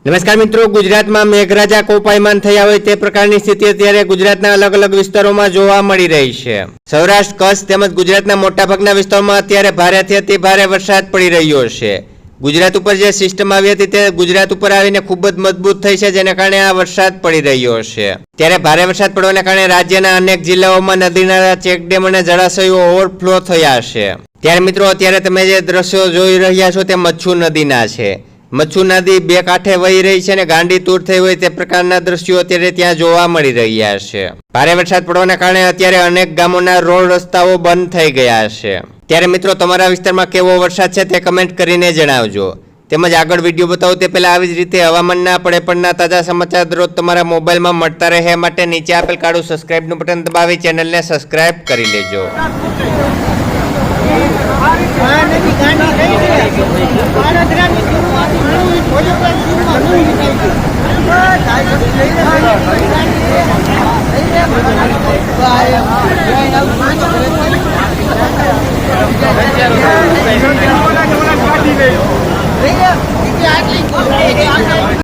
નમસ્કાર મિત્રો, ગુજરાતમાં મેઘરાજા કોપાયમાન થયા હોય તે પ્રકારની સ્થિતિ અત્યારે ગુજરાતના અલગ અલગ વિસ્તારોમાં જોવા મળી રહી છે। સૌરાષ્ટ્ર, કચ્છ તેમજ ગુજરાતના મોટાભાગના વિસ્તારોમાં અત્યારે ભારેથી અતિ ભારે વરસાદ પડી રહ્યો છે। ગુજરાત ઉપર જે સિસ્ટમ આવી હતી તે ગુજરાત ઉપર આવીને ખૂબ જ મજબૂત થઈ છે, જેને કારણે આ વરસાદ પડી રહ્યો છે। ત્યારે ભારે વરસાદ પડવાના કારણે રાજ્યના અનેક જિલ્લાઓમાં નદી નાળા, ચેકડેમ અને જળાશયો ઓવરફ્લો થયા છે। ત્યારે મિત્રો, અત્યારે તમે જે દ્રશ્યો જોઈ રહ્યા છો તે મચ્છુ નદીના છે। મચ્છુ નદી બે કાંઠે વહી રહી છે અને ગાંડી તૂર થઈ હોય તે પ્રકારના દ્રશ્યો અત્યારે ત્યાં જોવા મળી રહ્યા છે। ભારે વરસાદ પડવાના કારણે અત્યારે અનેક ગામોના રોડ રસ્તાઓ બંધ થઈ ગયા છે। ત્યારે મિત્રો, તમારા વિસ્તારમાં કેવો વરસાદ છે તે કમેન્ટ કરીને જણાવજો। તેમજ આગળ વિડીયો બતાવો તે પહેલા આવી જ રીતે હવામાનના પડેપણના તાજા સમાચાર દરરોજ તમારા મોબાઈલમાં મળતા રહે માટે નીચે આપેલ કાળું સબસ્ક્રાઇબનું બટન દબાવી ચેનલને સબસ્ક્રાઇબ કરી લેજો। આટલી